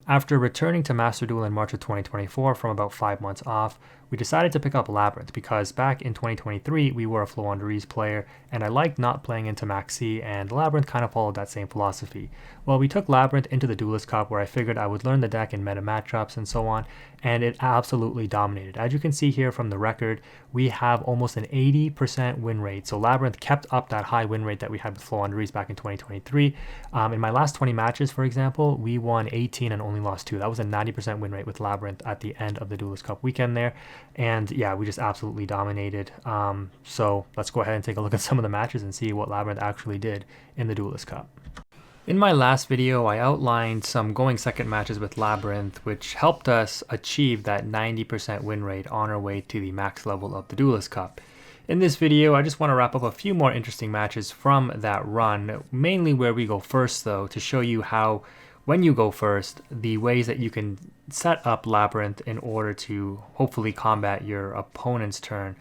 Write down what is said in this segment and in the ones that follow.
After returning to Master Duel in March of 2024 from about 5 months off, we decided to pick up Labyrinth because back in 2023 we were a Floandries player and I liked not playing into Max C, and Labyrinth kind of followed that same philosophy. Well, we took Labyrinth into the Duelist Cup where I figured I would learn the deck in meta matchups and so on, and it absolutely dominated. As you can see here from the record, we have almost an 80% win rate. So Labyrinth kept up that high win rate that we had with Floandries back in 2023. In my last 20 matches, for example, we won 18 and only lost 2. That was a 90% win rate with Labyrinth at the end of the Duelist Cup weekend there. And yeah, we just absolutely dominated. So let's go ahead and take a look at some of the matches and see what Labyrinth actually did in the Duelist Cup. In my last video, I outlined some going second matches with Labyrinth, which helped us achieve that 90% win rate on our way to the max level of the Duelist Cup. In this video, I just want to wrap up a few more interesting matches from that run, mainly where we go first though, to show you how, when you go first, the ways that you can set up Labyrinth in order to hopefully combat your opponent's turn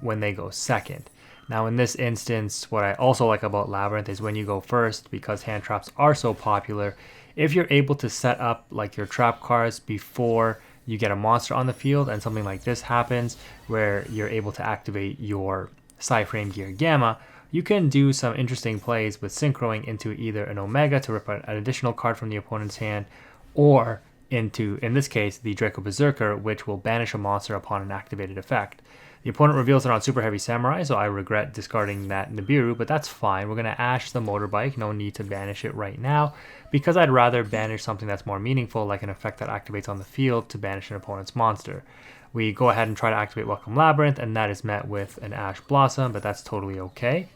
when they go second. Now in this instance, what I also like about Labyrinth is when you go first, because hand traps are so popular, if you're able to set up like your trap cards before you get a monster on the field and something like this happens where you're able to activate your Psy-Frame Gear Gamma, you can do some interesting plays with synchroing into either an Omega to rip an additional card from the opponent's hand, or into, in this case, the Draco Berserker, which will banish a monster upon an activated effect. The opponent reveals it on Superheavy Samurai, so I regret discarding that Nibiru, but that's fine. We're going to Ash the Motorbike, no need to banish it right now, because I'd rather banish something that's more meaningful, like an effect that activates on the field to banish an opponent's monster. We go ahead and try to activate Welcome Labyrinth, and that is met with an Ash Blossom, but that's totally okay.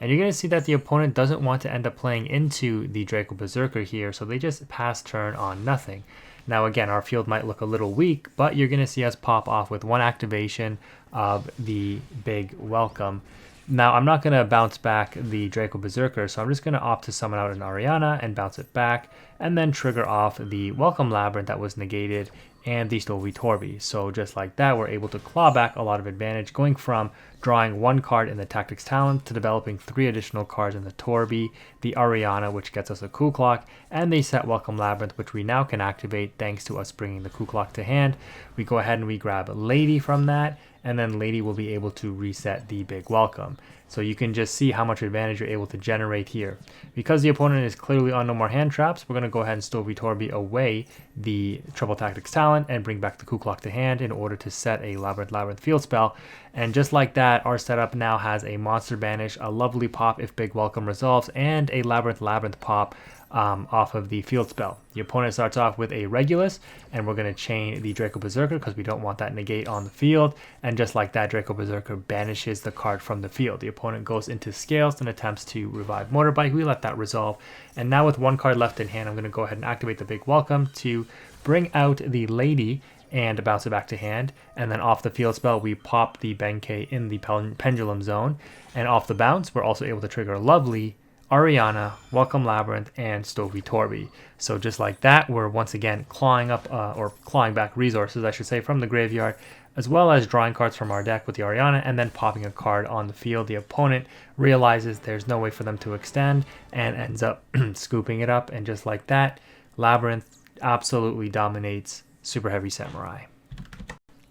And you're going to see that the opponent doesn't want to end up playing into the Draco Berserker here, so they just pass turn on nothing. Now again, our field might look a little weak, but you're going to see us pop off with one activation of the big welcome. Now I'm not going to bounce back the Draco Berserker, so I'm just going to opt to summon out an Ariana and bounce it back, and then trigger off the Welcome Labyrinth that was negated and the Stovey Torby. So just like that, we're able to claw back a lot of advantage, going from drawing one card in the Tactics Talent to developing 3 additional cards in the Torby, the Ariana, which gets us a Coup Clock, and the set Welcome Labyrinth, which we now can activate thanks to us bringing the Coup Clock to hand. We go ahead and we grab Lady from that, and then Lady will be able to reset the big welcome. So you can just see how much advantage you're able to generate here. Because the opponent is clearly on no more hand traps, we're going to go ahead and Stovey Torby away the Trouble Tactics Talent and bring back the Coup Clock to hand in order to set a Labyrinth field spell. And just like that, our setup now has a Monster Banish, a Lovely Pop if Big Welcome resolves, and a Labyrinth Pop off of the field spell. The opponent starts off with a Regulus, and we're going to chain the Draco Berserker because we don't want that negate on the field, and just like that, Draco Berserker banishes the card from the field. The opponent goes into Scales and attempts to revive Motorbike. We let that resolve, and now with one card left in hand, I'm going to go ahead and activate the Big Welcome to bring out the Lady and bounce it back to hand, and then off the field spell we pop the Benkei in the Pendulum Zone, and off the bounce we're also able to trigger Lovely, Ariana, Welcome Labyrinth, and Stovey Torby. So just like that, we're once again clawing up, or clawing back resources, I should say, from the graveyard, as well as drawing cards from our deck with the Ariana, and then popping a card on the field. The opponent realizes there's no way for them to extend, and ends up scooping it up, and just like that, Labyrinth absolutely dominates Superheavy Samurai.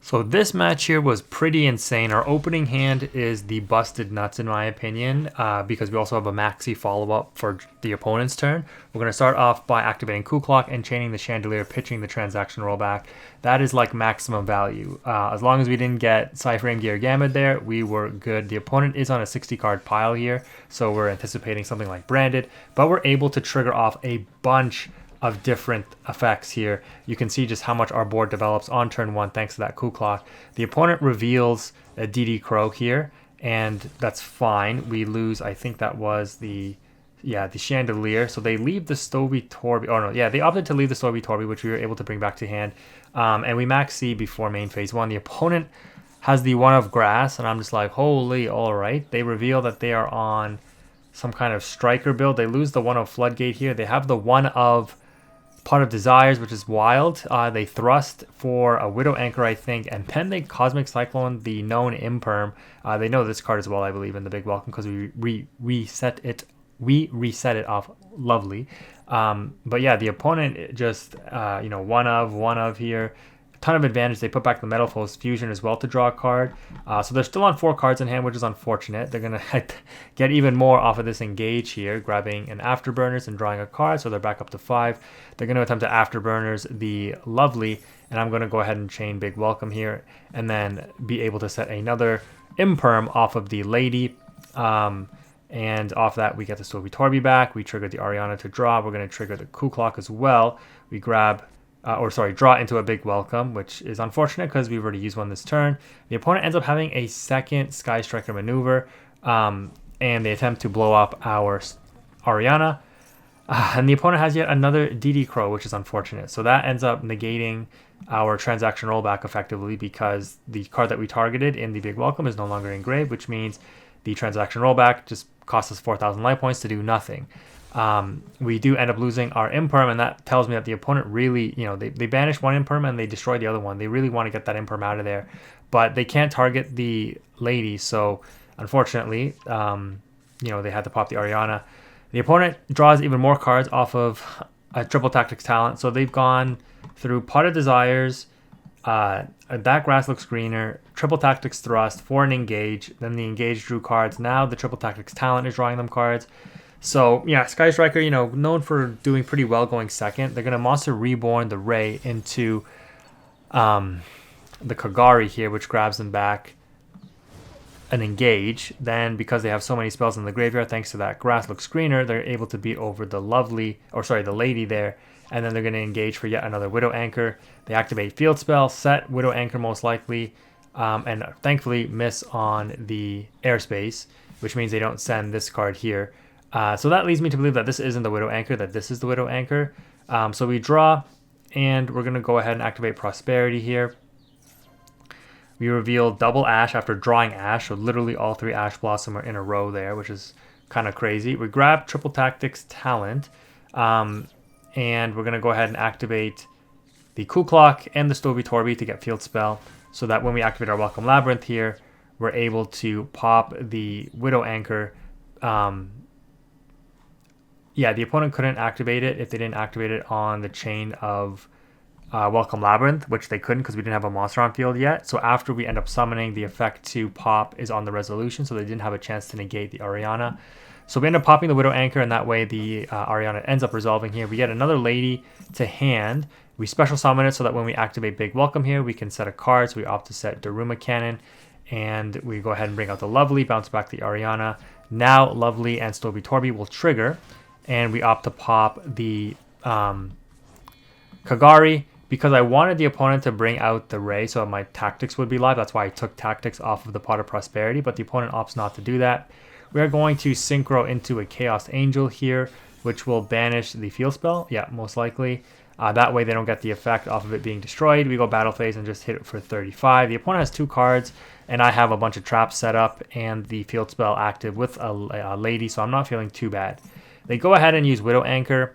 So this match here was pretty insane. Our opening hand is the busted nuts in my opinion, because we also have a maxi follow-up for the opponent's turn. We're going to start off by activating Coup Clock and chaining the Chandelier, pitching the transaction rollback. That is like maximum value. As long as we didn't get Psy-Frame Gear Gamma there, we were good. The opponent is on a 60 card pile here, so we're anticipating something like Branded, but we're able to trigger off a bunch of different effects here. You can see just how much our board develops on turn 1 thanks to that Coup Clock. The opponent reveals a DD Crow here, and that's fine. We lose, I think that was the Chandelier. So they leave the Stovey Torby. Oh no, yeah, they opted to leave the Stovey Torby, which we were able to bring back to hand. And we max C before main phase 1. The opponent has the One of Grass, and I'm just like, holy, all right. They reveal that they are on some kind of striker build. They lose the One of Floodgate here. They have the One of Pot of Desires, which is wild. They thrust for a Widow Anchor, I think, and then they Cosmic Cyclone the known Imperm. They know this card as well, I believe, in the Big Welcome because we reset it we reset it off lovely. But yeah, the opponent just, one of here. A ton of advantage. They put back the Metal Foes Fusion as well to draw a card. So they're still on 4 cards in hand, which is unfortunate. They're going to get even more off of this engage here, grabbing an Afterburners and drawing a card, so they're back up to 5. They're going to attempt to Afterburners the Lovely, and I'm going to go ahead and chain Big Welcome here, and then be able to set another Imperm off of the Lady. And off that, we get the Sylvie Torby back. We trigger the Ariana to draw. We're going to trigger the Coup Clock as well. We grab, draw into a Big Welcome, which is unfortunate because we've already used one this turn. The opponent ends up having a second Sky Striker maneuver, and they attempt to blow up our Ariana. And the opponent has yet another DD Crow, which is unfortunate. So that ends up negating our transaction rollback effectively, because the card that we targeted in the Big Welcome is no longer engraved, which means the transaction rollback just costs us 4,000 life points to do nothing. We do end up losing our Imperm, and that tells me that the opponent really, they banish one Imperm and they destroy the other one. They really want to get that Imperm out of there, but they can't target the Lady, so unfortunately, they had to pop the Ariana. The opponent draws even more cards off of a Triple Tactics talent, so they've gone through Pot of Desires, that grass looks greener, Triple Tactics Thrust for an engage, then the engage drew cards. Now the Triple Tactics talent is drawing them cards. So yeah, Sky Striker, known for doing pretty well going second. They're gonna Monster Reborn the Ray into the Kagari here, which grabs them back an engage. Then because they have so many spells in the graveyard, thanks to that grass looks greener, they're able to beat over the the Lady there. And then they're going to engage for yet another Widow Anchor. They activate Field Spell, set Widow Anchor most likely, and thankfully miss on the airspace, which means they don't send this card here. So that leads me to believe that this isn't the Widow Anchor, that this is the Widow Anchor. So we draw, and we're going to go ahead and activate Prosperity here. We reveal double Ash after drawing Ash, so literally all 3 Ash Blossom are in a row there, which is kind of crazy. We grab Triple Tactics Talent, and we're going to go ahead and activate the Coup Clock and the Stovey Torby to get Field Spell, so that when we activate our Welcome Labyrinth here, we're able to pop the Widow Anchor. The opponent couldn't activate it if they didn't activate it on the chain of Welcome Labyrinth, which they couldn't because we didn't have a monster on field yet. So after we end up summoning, the effect to pop is on the resolution, so they didn't have a chance to negate the Ariana. So we end up popping the Widow Anchor, and that way the Ariana ends up resolving here. We get another Lady to hand. We special summon it so that when we activate Big Welcome here, we can set a card. So we opt to set Daruma Cannon, and we go ahead and bring out the Lovely, bounce back the Ariana. Now Lovely and Stovey Torby will trigger, and we opt to pop the Kagari, because I wanted the opponent to bring out the Ray so my Tactics would be live. That's why I took Tactics off of the Pot of Prosperity, but the opponent opts not to do that. We are going to Synchro into a Chaos Angel here, which will banish the Field Spell. Yeah, most likely. That way they don't get the effect off of it being destroyed. We go Battle Phase and just hit it for 35. The opponent has 2 cards, and I have a bunch of traps set up and the Field Spell active with a Lady, so I'm not feeling too bad. They go ahead and use Widow Anchor,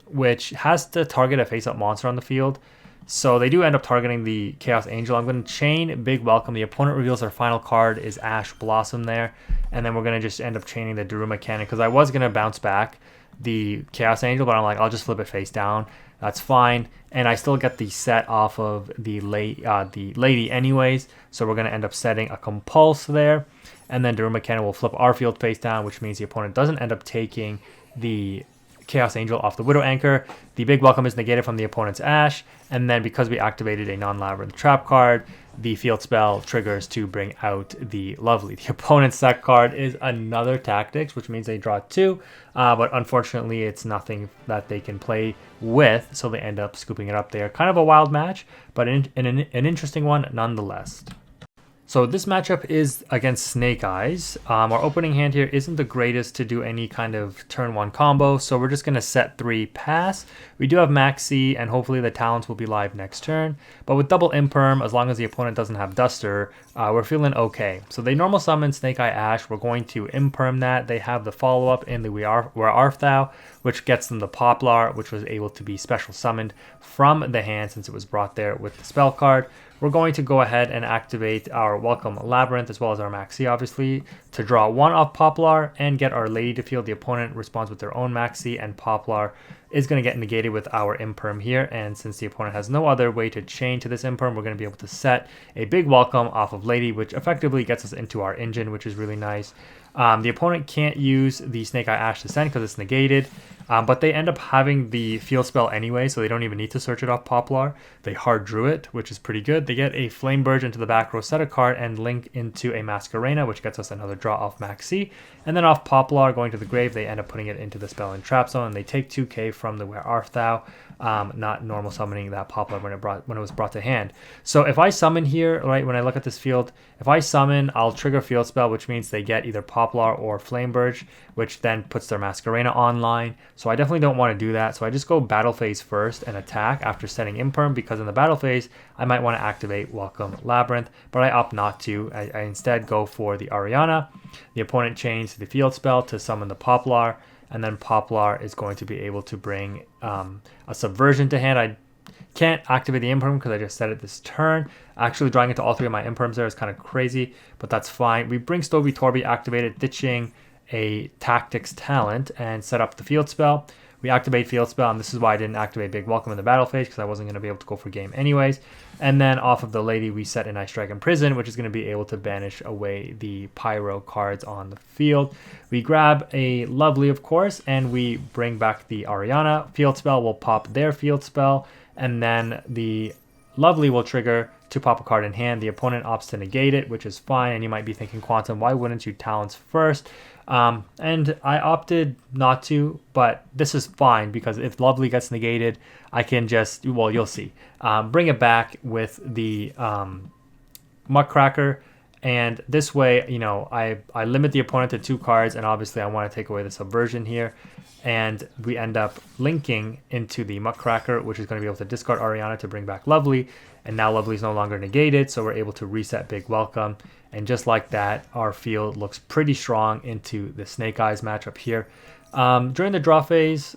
which has to target a face-up monster on the field. So they do end up targeting the Chaos Angel. I'm going to chain Big Welcome. The opponent reveals their final card is Ash Blossom there. And then we're going to just end up chaining the Daruma Cannon, because I was going to bounce back the Chaos Angel, but I'm like, I'll just flip it face down. That's fine. And I still get the set off of the Lady anyways. So we're going to end up setting a Compulse there. And then Daruma Cannon will flip our field face down, which means the opponent doesn't end up taking the Chaos Angel off the Widow Anchor. The Big Welcome is negated from the opponent's Ash, and then because we activated a non-Labyrinth trap card, the Field Spell triggers to bring out the Lovely. The opponent's set card is another Tactics, which means they draw 2, but unfortunately it's nothing that they can play with, so they end up scooping it up there. Kind of a wild match, but an interesting one nonetheless. So this matchup is against Snake Eyes. Our opening hand here isn't the greatest to do any kind of turn 1 combo, so we're just going to set 3 pass. We do have Maxi, and hopefully the talents will be live next turn. But with double Imperm, as long as the opponent doesn't have Duster, we're feeling okay. So they normal summon Snake Eye Ash. We're going to Imperm that. They have the follow-up in the Where Art Thou, which gets them the Poplar, which was able to be special summoned from the hand since it was brought there with the spell card. We're going to go ahead and activate our our Welcome Labyrinth as well as our Maxi, obviously, to draw 1 off Poplar and get our Lady to field. The opponent responds with their own Maxi, and Poplar is going to get negated with our Imperm here. And since the opponent has no other way to chain to this Imperm, we're going to be able to set a big Welcome off of Lady, which effectively gets us into our engine, which is really nice. The opponent can't use the Snake Eye Ash to send because it's negated, but they end up having the field spell anyway, so they don't even need to search it off Poplar. They hard drew it, which is pretty good. They get a Flame Burge into the back row, set a card, and link into a Masquerena, which gets us another draw off Maxi. And then off Poplar, going to the grave, they end up putting it into the Spell and Trap Zone, and they take 2k from the Where Art Thou, not normal summoning that Poplar when it was brought to hand. So if I summon here, right, when I look at this field, if I summon, I'll trigger Field Spell, which means they get either Poplar or Flame Burge, which then puts their Masquerena online. So I definitely don't want to do that. So I just go Battle Phase first and attack after setting Imperm, because in the Battle Phase, I might want to activate Welcome Labyrinth, but I opt not to. I instead go for the Ariana. The opponent chains the Field Spell to summon the Poplar, and then Poplar is going to be able to bring a Subversion to hand. I can't activate the Imperm because I just set it this turn. Actually drawing into all 3 of my Imperms there is kind of crazy, but that's fine. We bring Stovey Torby activated, ditching a Tactics talent, and set up the Field Spell. We activate Field Spell, and this is why I didn't activate Big Welcome in the battle phase, because I wasn't going to be able to go for game anyways. And then off of the Lady, we set an Ice Dragon Prison, which is going to be able to banish away the Pyro cards on the field. We grab a Lovely, of course, and we bring back the Ariana. Field Spell will pop their Field Spell, and then the Lovely will trigger to pop a card in hand. The opponent opts to negate it, which is fine. And you might be thinking, Quantum, why wouldn't you Talents first? And I opted not to, but this is fine, because if Lovely gets negated, I can just, well, you'll see, bring it back with the Muckracker. And this way, you know, I limit the opponent to 2 cards, and obviously I want to take away the Subversion here. And we end up linking into the Muckracker, which is going to be able to discard Ariana to bring back Lovely. And now Lovely is no longer negated, so we're able to reset Big Welcome. And just like that, our field looks pretty strong into the Snake Eyes matchup here. During the draw phase,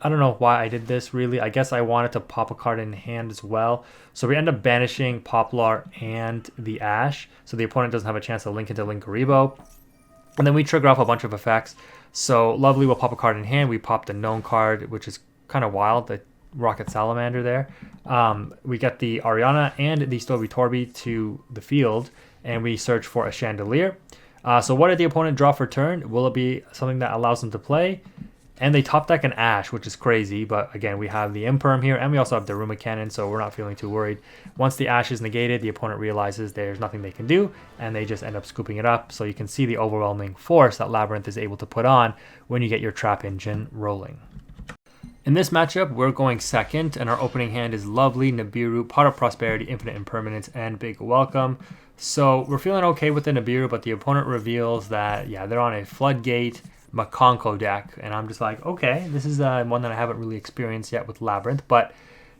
I don't know why I did this, really. I guess I wanted to pop a card in hand as well. So we end up banishing Poplar and the Ash, so the opponent doesn't have a chance to link into Linkuriboh. And then we trigger off a bunch of effects. So Lovely will pop a card in hand. We pop the known card, which is kind of wild, the Rocket Salamander there. We get the Ariana and the Stovey Torby to the field, and we search for a Chandelier. So what did the opponent draw for turn? Will it be something that allows them to play? And they top deck an Ash, which is crazy, but again, we have the Imperm here, and we also have the Daruma Cannon, so we're not feeling too worried. Once the Ash is negated, the opponent realizes there's nothing they can do, and they just end up scooping it up. So you can see the overwhelming force that Labyrinth is able to put on when you get your trap engine rolling. In this matchup, we're going second, and our opening hand is Lovely, Nibiru, Pot of Prosperity, Infinite Impermanence, and Big Welcome. So we're feeling okay with the Nibiru, but the opponent reveals that, yeah, they're on a Floodgate Mikanko deck, and I'm just like, okay, this is one that I haven't really experienced yet with Labyrinth, but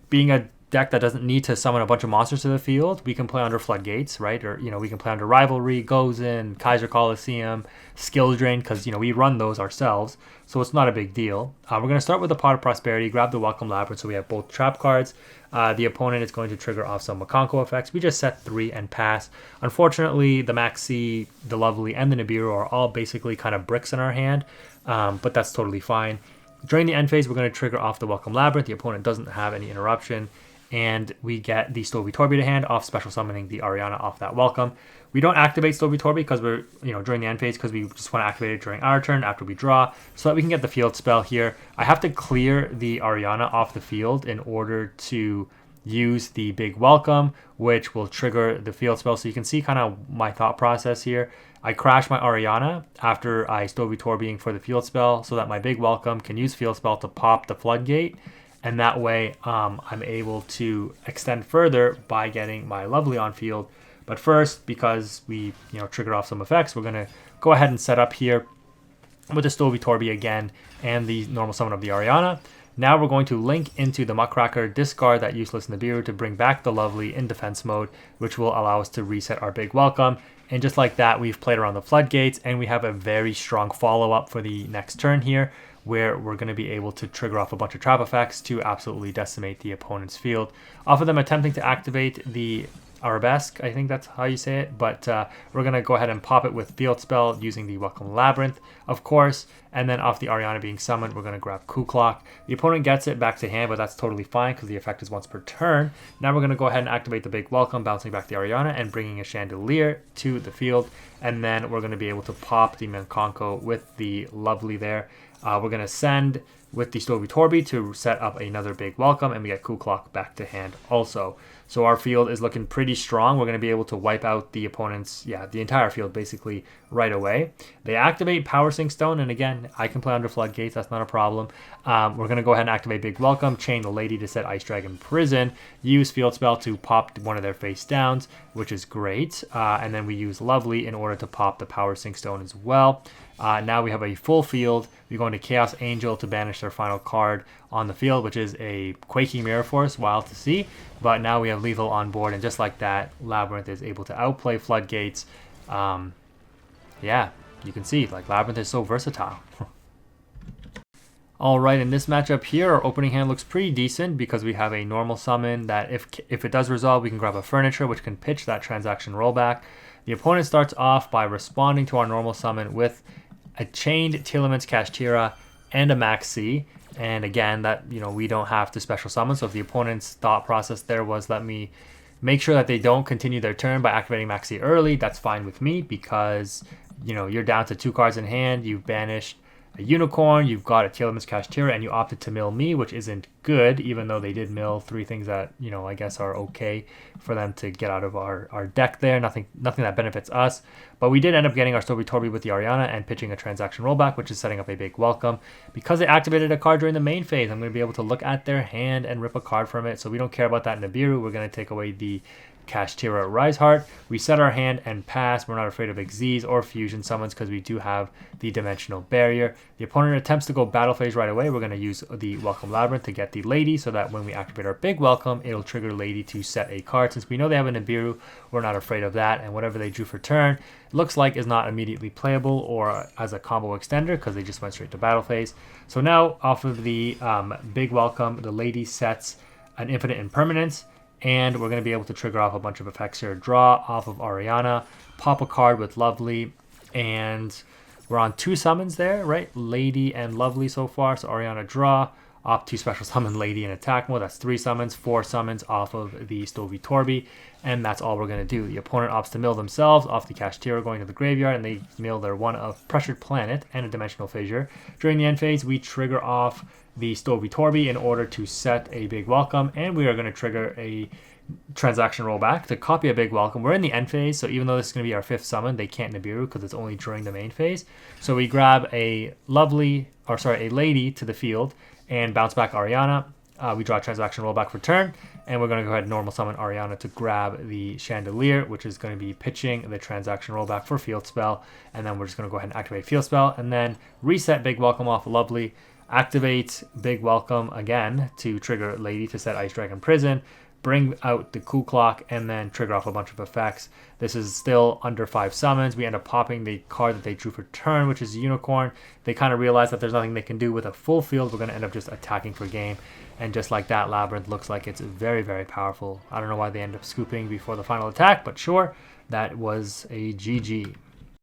being a deck that doesn't need to summon a bunch of monsters to the field, we can play under Floodgates, right? Or, you know, we can play under Rivalry, Gozen, Kaiser Coliseum, Skill Drain, because, you know, we run those ourselves, so it's not a big deal. We're going to start with the Pot of Prosperity, grab the Welcome Labyrinth, so we have both trap cards. The opponent is going to trigger off some Mikanko effects. We just set 3 and pass. Unfortunately, the Maxi, the Lovely, and the Nibiru are all basically kind of bricks in our hand, but that's totally fine. During the end phase, we're going to trigger off the Welcome Labyrinth. The opponent doesn't have any interruption, and we get the Stovey Torby to hand off special summoning the Ariana off that Welcome. We don't activate Stovey Torby because we're, you know, during the end phase, because we just want to activate it during our turn after we draw, so that we can get the field spell here. I have to clear the Ariana off the field in order to use the Big Welcome, which will trigger the field spell. So you can see kind of my thought process here. I crash my Ariana after I Stovey Torbying for the field spell, so that my Big Welcome can use field spell to pop the Floodgate. And that way I'm able to extend further by getting my Lovely on field. But first, because we, you know, triggered off some effects, we're going to go ahead and set up here with the Stovey Torby again and the normal summon of the Ariana. Now we're going to link into the Muckracker, discard that useless Nibiru to bring back the Lovely in defense mode, which will allow us to reset our Big Welcome. And just like that, we've played around the Floodgates, and we have a very strong follow-up for the next turn here, where we're going to be able to trigger off a bunch of trap effects to absolutely decimate the opponent's field. Off of them attempting to activate the Arabesque, I think that's how you say it, but we're going to go ahead and pop it with Field Spell using the Welcome Labyrinth, of course, and then off the Ariana being summoned, we're going to grab Coup Clock. The opponent gets it back to hand, but that's totally fine because the effect is once per turn. Now we're going to go ahead and activate the Big Welcome, bouncing back the Ariana and bringing a Chandelier to the field, and then we're going to be able to pop the Mikanko with the Lovely there. We're going to send with the Stovey Torby to set up another Big Welcome, and we get Coup Clock back to hand also. So our field is looking pretty strong. We're going to be able to wipe out the opponent's, the entire field basically right away. They activate Power Sink Stone, and again, I can play under Floodgates. That's not a problem. We're going to go ahead and activate Big Welcome, chain the Lady to set Ice Dragon Prison, use Field Spell to pop one of their face downs, which is great. And then we use Lovely in order to pop the Power Sink Stone as well. Now we have a full field. We go into Chaos Angel to banish their final card on the field, which is a Quaking Mirror Force, wild to see. But now we have Lethal on board, and just like that, Labyrinth is able to outplay Floodgates. Yeah, you can see, like, Labyrinth is so versatile. Alright, in this matchup here, our opening hand looks pretty decent because we have a normal summon that if it does resolve, we can grab a Furniture, which can pitch that transaction rollback. The opponent starts off by responding to our normal summon with a chained Telements Kashtira and a Maxi. And again, that we don't have to special summon. So if the opponent's thought process there was let me make sure that they don't continue their turn by activating Maxi early, that's fine with me because you're down to 2 cards in hand. You've banished a Unicorn, you've got a Telements Kashtira, and you opted to mill me, which isn't good, even though they did mill 3 things that, I guess are okay for them to get out of our deck there. Nothing that benefits us. But we did end up getting our Stovey Torby with the Ariana and pitching a transaction rollback, which is setting up a Big Welcome. Because they activated a card during the main phase, I'm going to be able to look at their hand and rip a card from it. So we don't care about that in Nibiru. We're going to take away the Kashtira Riseheart. We set our hand and pass. We're not afraid of Xyz or Fusion Summons because we do have the Dimensional Barrier. The opponent attempts to go Battle Phase right away. We're going to use the Welcome Labyrinth to get the Lady so that when we activate our Big Welcome, it'll trigger Lady to set a card. Since we know they have a Nibiru, we're not afraid of that, and whatever they drew for turn looks like is not immediately playable or as a combo extender because they just went straight to Battle Phase. So now off of the Big Welcome, the Lady sets an Infinite Impermanence, and we're going to be able to trigger off a bunch of effects here. Draw off of Ariana, pop a card with Lovely, and we're on 2 summons there, right? Lady and Lovely so far. So Ariana draw, opt to special summon Lady in attack mode. That's 3 summons, 4 summons off of the Stovey Torby, and that's all we're going to do. The opponent opts to mill themselves off the Kashtira going to the graveyard, and they mill their 1 of Pressured Planet and a Dimensional Fissure. During the end phase, we trigger off the Stovey Torby in order to set a Big Welcome, and we are going to trigger a transaction rollback to copy a Big Welcome. We're in the end phase, so even though this is going to be our 5th summon, they can't Nibiru because it's only during the main phase. So we grab a Lady to the field and bounce back Ariana. We draw a transaction rollback for turn, and we're going to go ahead and normal summon Ariana to grab the Chandelier, which is going to be pitching the transaction rollback for Field Spell, and then we're just going to go ahead and activate Field Spell, and then reset Big Welcome off Lovely, activate Big Welcome again to trigger Lady to set Ice Dragon Prison, bring out the Coup Clock, and then trigger off a bunch of effects. This is still under 5 summons. We end up popping the card that they drew for turn, which is Unicorn. They kind of realize that there's nothing they can do with a full field. We're going to end up just attacking for game. And just like that, Labyrinth looks like it's very, very powerful. I don't know why they end up scooping before the final attack, but sure, that was a GG.